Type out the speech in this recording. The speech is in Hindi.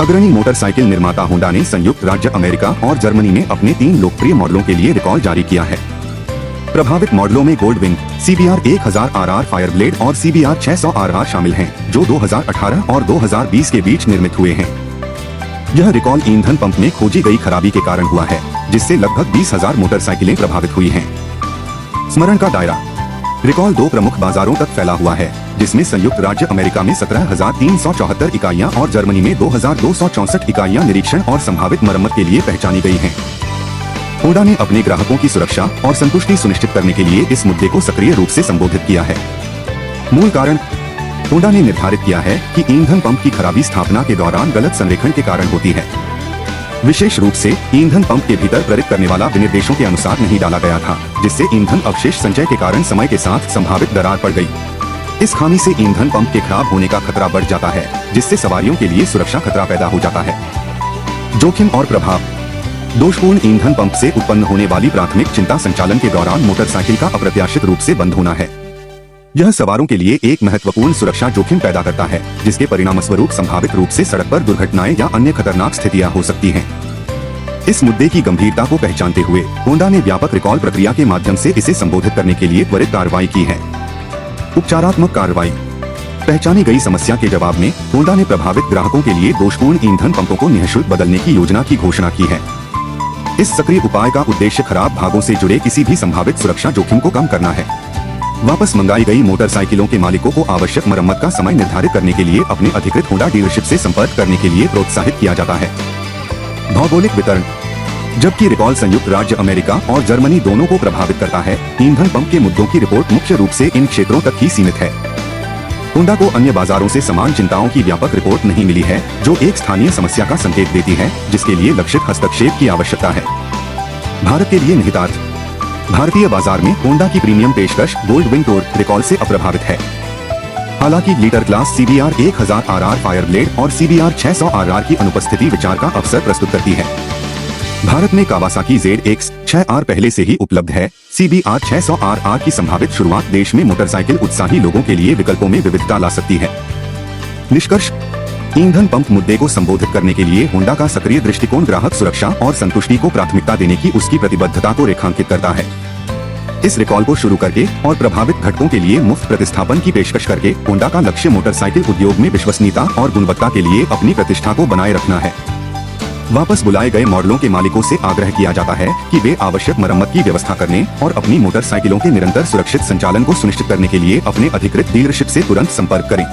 अग्रणी मोटरसाइकिल निर्माता होंडा ने संयुक्त राज्य अमेरिका और जर्मनी में अपने 3 लोकप्रिय मॉडलों के लिए रिकॉल जारी किया है। प्रभावित मॉडलों में गोल्डविंग, CBR 1000 RR फायरब्लेड और CBR 600 RR शामिल हैं, जो 2018 और 2020 के बीच निर्मित हुए हैं। यह रिकॉल ईंधन पंप में खोजी गई खराबी के कारण हुआ है, जिससे लगभग 20,000 मोटरसाइकिलें प्रभावित हुई हैं। स्मरण का दायरा। रिकॉल 2 प्रमुख बाजारों तक फैला हुआ है, जिसमें संयुक्त राज्य अमेरिका में 17,374 इकाइयां और जर्मनी में 2,264 इकाइयां निरीक्षण और संभावित मरम्मत के लिए पहचानी गई हैं। होंडा ने अपने ग्राहकों की सुरक्षा और संतुष्टि सुनिश्चित करने के लिए इस मुद्दे को सक्रिय रूप से संबोधित किया है। मूल कारण। होंडा ने निर्धारित किया है कि ईंधन पंप की खराबी स्थापना के दौरान गलत संरेखण के कारण होती है। विशेष रूप से ईंधन पंप के भीतर प्रेरित करने वाला विनिर्देशों के अनुसार नहीं डाला गया था, जिससे ईंधन अवशेष संचय के कारण समय के साथ संभावित दरार पड़ गई। इस खामी से ईंधन पंप के खराब होने का खतरा बढ़ जाता है, जिससे सवारियों के लिए सुरक्षा खतरा पैदा हो जाता है। जोखिम और प्रभाव। दोषपूर्ण ईंधन पंप से उत्पन्न होने वाली प्राथमिक चिंता संचालन के दौरान मोटरसाइकिल का अप्रत्याशित रूप से बंद होना है। यह सवारों के लिए एक महत्वपूर्ण सुरक्षा जोखिम पैदा करता है, जिसके परिणामस्वरूप संभावित रूप से सड़क पर दुर्घटनाएं या अन्य खतरनाक स्थितियां हो सकती हैं। इस मुद्दे की गंभीरता को पहचानते हुए होंडा ने व्यापक रिकॉल प्रक्रिया के माध्यम से इसे संबोधित करने के लिए त्वरित कार्रवाई की है। उपचारात्मक कार्रवाई। पहचानी गई समस्या के जवाब में होंडा ने प्रभावित ग्राहकों के लिए दोषपूर्ण ईंधन पंपों को निःशुल्क बदलने की योजना की घोषणा की है। इस सक्रिय उपाय का उद्देश्य खराब भागों से जुड़े किसी भी संभावित सुरक्षा जोखिम को कम करना है। वापस मंगाई गई मोटरसाइकिलों के मालिकों को आवश्यक मरम्मत का समय निर्धारित करने के लिए अपने अधिकृत होंडा डीलरशिप से संपर्क करने के लिए प्रोत्साहित किया जाता है। भौगोलिक वितरण। जबकि रिकॉल संयुक्त राज्य अमेरिका और जर्मनी दोनों को प्रभावित करता है, ईंधन पंप के मुद्दों की रिपोर्ट मुख्य रूप से इन क्षेत्रों तक ही सीमित है। होंडा को अन्य बाजारों से समान चिंताओं की व्यापक रिपोर्ट नहीं मिली है, जो एक स्थानीय समस्या का संकेत देती है, जिसके लिए लक्षित हस्तक्षेप की आवश्यकता है। भारत के लिए निहितार्थ। भारतीय बाजार में होंडा की प्रीमियम पेशकश गोल्डविंग टूर रिकॉल से अप्रभावित है। हालांकि litre class CBR 1000 RR Fireblade और CBR 600 RR की अनुपस्थिति विचार का अवसर प्रस्तुत करती है। भारत में कावासाकी ZX-6R पहले से ही उपलब्ध है। CBR 600 RR की संभावित शुरुआत देश में मोटरसाइकिल उत्साही लोगों के लिए विकल्पों में विविधता ला सकती है। निष्कर्ष। ईंधन पंप मुद्दे को संबोधित करने के लिए होंडा का सक्रिय दृष्टिकोण ग्राहक सुरक्षा और संतुष्टि को प्राथमिकता देने की उसकी प्रतिबद्धता को रेखांकित करता है। इस रिकॉल को शुरू करके और प्रभावित घटकों के लिए मुफ्त प्रतिस्थापन की पेशकश करके होंडा का लक्ष्य मोटरसाइकिल उद्योग में विश्वसनीयता और गुणवत्ता के लिए अपनी प्रतिष्ठा को बनाए रखना है। वापस बुलाए गए मॉडलों के मालिकों से आग्रह किया जाता है कि वे आवश्यक मरम्मत की व्यवस्था करने और अपनी मोटरसाइकिलों के निरंतर सुरक्षित संचालन को सुनिश्चित करने के लिए अपने अधिकृत डीलरशिप से तुरंत संपर्क करें।